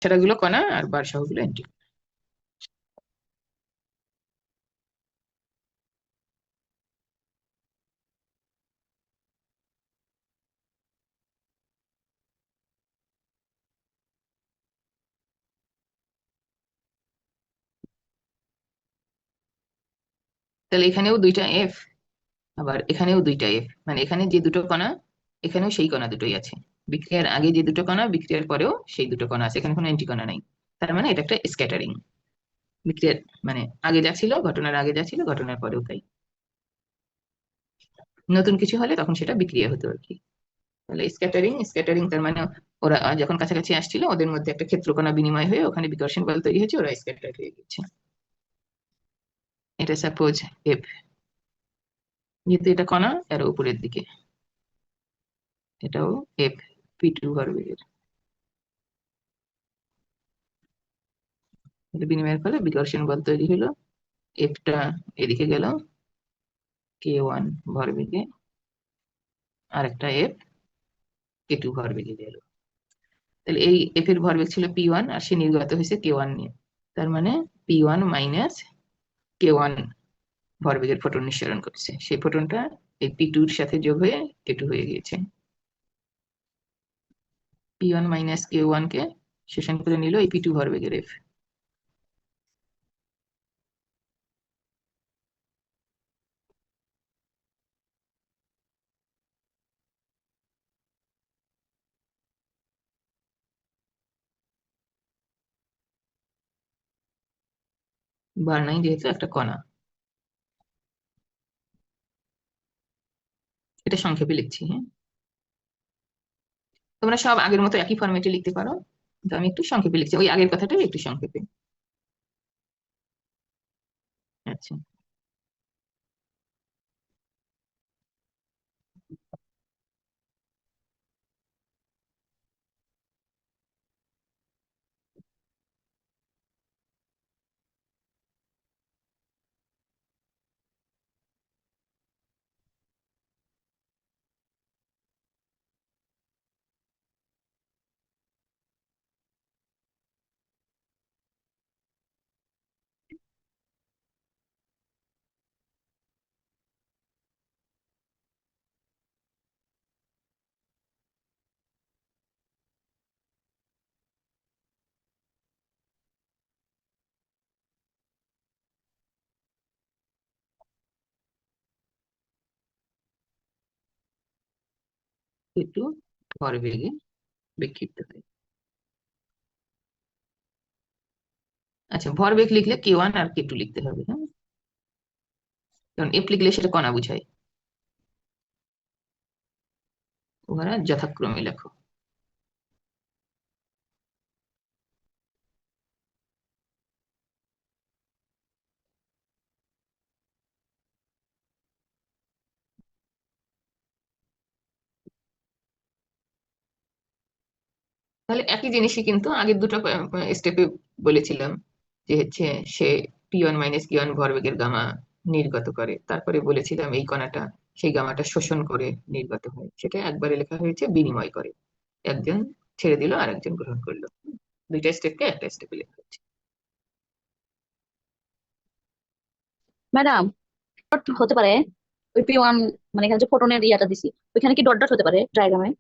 ছাড়াগুলো কণা আর বার সহগুলো এন্টি। তাহলে এখানেও দুইটা এফ, আবার এখানেও দুইটা এফ, মানে এখানে যে দুটো কণা এখানেও সেই কণা দুটোই আছে। বিক্রিয়ার আগে যে দুটো কণা বিক্রিয়ার পরেও সেই দুটো কণা আছে, এখানে কোনো এন্টি কণা নাই। তার মানে এটা একটা স্ক্যাটারিং। বিক্রিয়ার মানে আগে যা ছিল, ঘটনার আগে যা ছিল ঘটনার পরেও তাই। নতুন কিছু হলে তখন সেটা বিক্রিয়া হতো আর কি। তাহলে স্ক্যাটারিং, স্ক্যাটারিং তার মানে ওরা যখন কাছাকাছি আসছিল ওদের মধ্যে একটা ক্ষেত্রকণা বিনিময় হয়ে ওখানে বিকর্ষণ বল তৈরি হয়েছে, ওরা স্ক্যাটার হয়ে গেছে। এটা সাপোজ এফ, যেহেতু এটা কণা এর উপরের দিকে, এটাও এফ, পি2 ভরবেগের। এটা বিনিময়ের ফলে বিকর্ষণ বল তৈরি হলো, এফটা এদিকে গেল কে1 ভরবেগে, আর একটা এফ কে2 ভরবেগে গেল। তাহলে এই এফ এর ভরবেগ ছিল পি1 আর সে নির্গত হয়েছে কে1 নিয়ে। তার মানে পি1 মাইনাস কে1 ভরবেগের ফোটন নিঃসরণ করছে, সেই ফোটনটা এই পি2 এর সাথে যোগ হয়ে কে2 হয়ে গিয়েছে। পি1 মাইনাস কে1 কে শোষণ করে নিল এই পি2 ভরবেগের এফ। বার নাই যেহেতু একটা কণা। এটা সংক্ষেপে লিখছি, হ্যাঁ। তোমরা সব আগের মতো একই ফরম্যাটে লিখতে পারো, কিন্তু আমি একটু সংক্ষেপে লিখছি, ওই আগের কথাটাই একটু সংক্ষেপে। আচ্ছা, একটু ভরবেগে বিক্ষিপ্ত হয়। আচ্ছা, ভরবেগ লিখলে কে1 আর কে2 লিখতে হবে, হ্যাঁ, কারণ এফ লিখলে সেটা কণা বুঝায়। ওরা যথাক্রমে লেখো। তাহলে একই জিনিসই কিন্তু আগের দুটো স্টেপে বলেছিলাম, যে হচ্ছে সে পি1 মাইনাস কে1 ভরবেগের গামা নির্গত করে, তারপরে বলেছিলাম এই কণাটা সেই গামাটা শোষণ করে নির্গত হয়, সেটা একবারে লেখা হয়েছে বিনিময় করে। একজন ছেড়ে দিল আর একজন গ্রহণ করলো, দুইটা স্টেপকে একটা স্টেপে লেখা হচ্ছে। ম্যাডাম, ডট হতে পারে ওই পি1, মানে এখানে যে ফোটনের ইয়াটা দিছি ওইখানে কি ডট ডট হতে পারে ডায়াগ্রামে?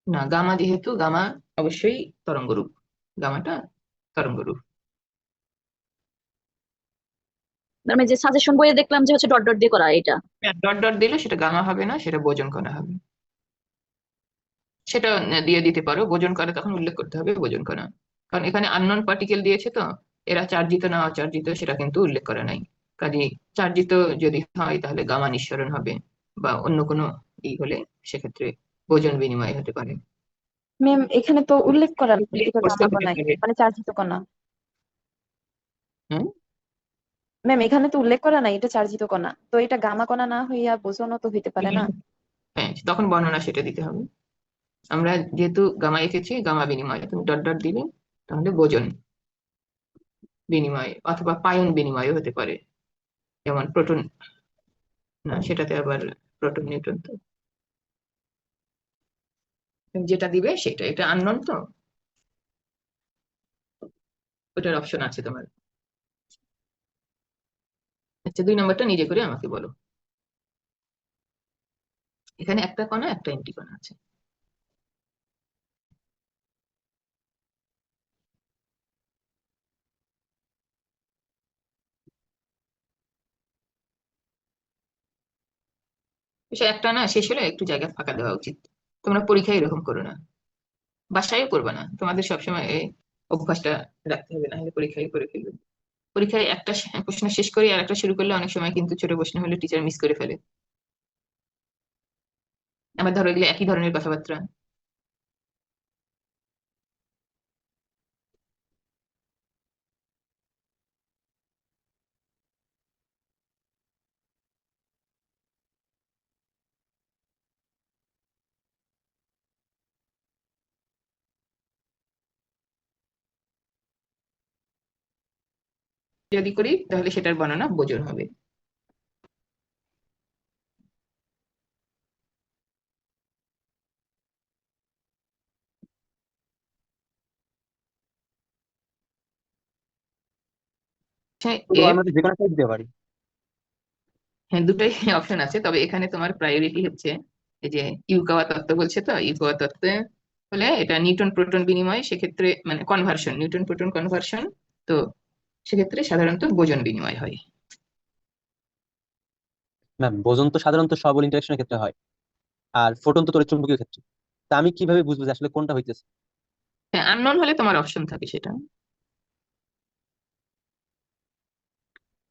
না, গামা যেহেতু গামা অবশ্যই তরঙ্গরূপ, গামাটা তরঙ্গরূপ। আমি যে সাজেশন বইয়ে দেখলাম যে হচ্ছে ডট ডট দিয়ে করা এটা। ডট ডট দিলে সেটা গামা হবে না, সেটা বোজন কণা হবে। সেটা দিয়ে দিতে পারো, বোজন কণা তখন উল্লেখ করতে হবে বোজন কণা, কারণ এখানে আননোন পার্টিকেল দিয়েছে তো, এরা চার্জিত না অচার্জিত সেটা কিন্তু উল্লেখ করা নাই। কাজে চার্জিত যদি হয় তাহলে গামা নিঃসরণ হবে, বা অন্য কোনো ই হলে সেক্ষেত্রে বোজন বিনিময় হতে পারে। ম্যাম এখানে তো উল্লেখ করা নেই এটা প্রশ্ন গামা হতে কণায়, পারে। মানে চার্জিত কণা। হ্যাঁ, ম্যাম এখানে তো উল্লেখ করা নাই এটা চার্জিত কণা, তো এটা গামা কণা না হইয়া বোসনও তো হইতে পারে না। হ্যাঁ, তখন বর্ণনা সেটা দিতে হবে। আমরা যেহেতু গামা এঁকেছি গামা বিনিময়, তুমি ডট ডট দিলে তাহলে বোজন বিনিময় অথবা পায়ন বিনিময়ও হতে পারে, যেমন প্রোটন, না সেটাতে আবার প্রোটন নিউট্রন তো, যেটা দিবে সেটা, এটা আননোন তো। ওটার অপশন আছে তোমার। আচ্ছা, 2 নম্বরটা নিজে করে আমাকে বলো। এখানে একটা কণা একটা এন্টি কণা আছে। সে একটা না শেষ হলে একটু জায়গা ফাঁকা দেওয়া উচিত। তোমরা পরীক্ষায় এরকম করো না, বাসায়ও করবে না, তোমাদের সবসময় এই অভ্যাসটা রাখতে হবে, না হলে পরীক্ষায় করে ফেলবে। পরীক্ষায় একটা প্রশ্ন শেষ করে আর একটা শুরু করলে অনেক সময় কিন্তু ছোট প্রশ্ন হলে টিচার মিস করে ফেলে। আবার ধরো এগুলো একই ধরনের কথাবার্তা। যদি করি তাহলে সেটার বর্ণনা বোঝন হবে। হ্যাঁ, তো এফ। আমরা তো যে কোনো একটা দিতে পারি। হ্যাঁ, দুটাই অপশন আছে, তবে এখানে তোমার প্রায়োরিটি হচ্ছে এই যে ইউকাওয়া তত্ত্ব বলছে, তো ইউকাওয়া তত্ত্বে হলে এটা নিউটন প্রোটন বিনিময়, সেক্ষেত্রে মানে কনভার্সন, নিউটন প্রোটন কনভার্সন। তো সেক্ষেত্রে সাধারণত বোজন বিনিময় হয়। ম্যাম বোজন তো সাধারণত সবল ইন্টারেকশনের ক্ষেত্রে হয়, আর ফোটন তো তড়িৎচুম্বকীয় ক্ষেত্রে। তা আমি কিভাবে বুঝবো যে আসলে কোনটা হইতেছে? হ্যাঁ, আননোন হলে তোমার অপশন থাকে সেটা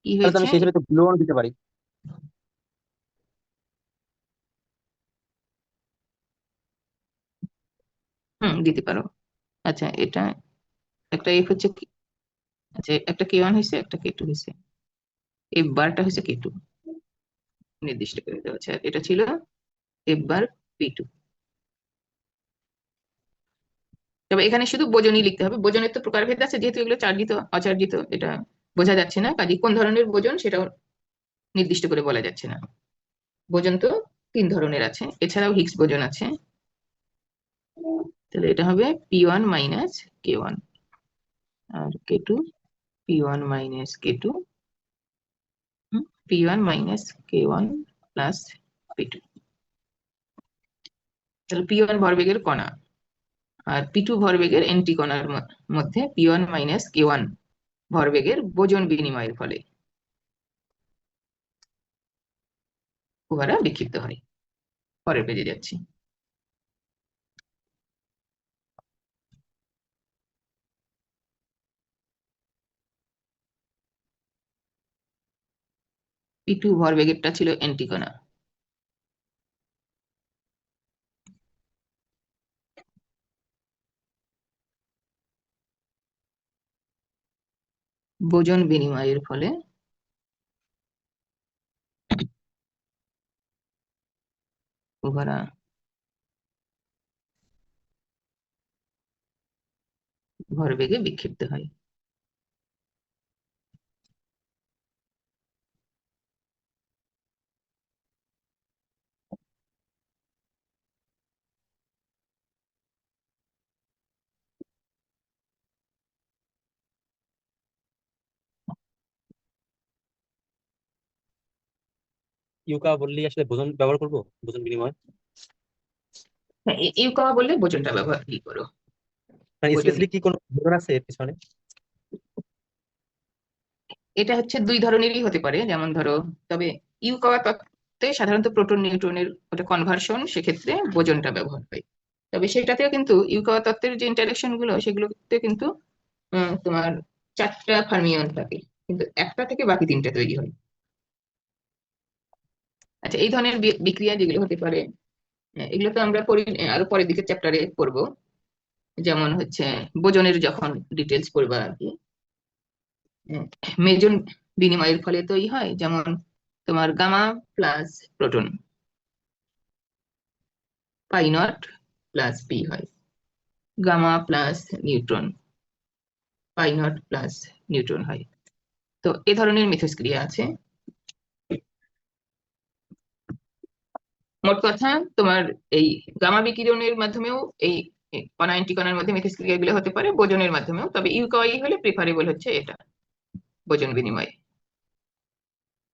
কি তাহলে তো হয়েছে। আমি সেই হিসেবে তো গ্লুয়ন দিতে পারি। দিতে পারো। আচ্ছা, এটা একটা এফ হচ্ছে আচ্ছা, একটা K1 হয়েছে, একটা K2 হয়েছে। এফ বারটা হয়েছে K2 নির্দিষ্ট করে দেওয়া আছে, আর এটা ছিল এফ বার P2। তবে এখানে শুধু বোজনই লিখতে হবে, বোজনের তো প্রকারভেদ আছে, যেহেতু এগুলো চার্জিত অচার্জিত এটা বোঝা যাচ্ছে না, কাজে কোন ধরনের বোজন সেটাও নির্দিষ্ট করে বলা যাচ্ছে না। বোজন তো 3 ধরনের আছে, এছাড়াও হিগস বোজন আছে। তাহলে এটা হবে P1 - K1, আর K2 P1 - K2, P1 - K1 plus P2। তাহলে P1 ভরবেগের কণা আর P2 ভরবেগের এন্টি কণার মধ্যে P1 - K1 ভরবেগের বোজন বিনিময়ের ফলে উহারা বিক্ষিপ্ত হয়। পরের পেজে যাচ্ছি। P2 ভরবেগেরটা ছিল এন্টি কণা, বোজন বিনিময়ের ফলে উহারা ভরবেগে বিক্ষিপ্ত হয়। ইউকা বললেই আসলে বোজন ব্যবহার করব, বোজন বিনিময়। হ্যাঁ, ইউকাওয়া বললে বোজনটা ব্যবহার কি করো। মানে বোজন স্পেসিফিক কি কোনো বোজন আছে এর পিছনে? এটা হচ্ছে 2 ধরনেরই হতে পারে, যেমন ধরো, তবে ইউকাওয়া তত্ত্বে সাধারণত প্রোটন নিউট্রনের ওটা কনভার্সন, সেক্ষেত্রে বোজনটা ব্যবহার হয়। তবে সেটাতেও কিন্তু ইউকাওয়া তত্ত্বের যে ইন্টারেকশন গুলো সেগুলোতে কিন্তু তোমার 4টা ফার্মিয়ন থাকে, কিন্তু একটা থেকে বাকি 3টে তৈরি হয়। আচ্ছা, এই ধরনের বিক্রিয়া যেগুলো হতে পারে, এগুলো তো আমরা পড়ি, আরো পরের দিকে চ্যাপ্টারে পড়বো। যেমন হচ্ছে বোজনের যখন ডিটেলস পড়বা আর কি, মেজন বিনিময়ের ফলে তৈরি হয়, যেমন তোমার gamma plus proton pi naught plus P হয়, gamma plus neutron pi naught plus neutron হয়। তো এ ধরনের মিথস্ক্রিয়া আছে। মোট কথা, তোমার এই গামা বিকিরণের মাধ্যমেও এই কণা অ্যান্টিকণার মধ্যে মিথস্ক্রিয়া গুলো হতে পারে বোজনের মাধ্যমেও, তবে ইউকই হলে প্রিফারেবল হচ্ছে এটা বোজন বিনিময়।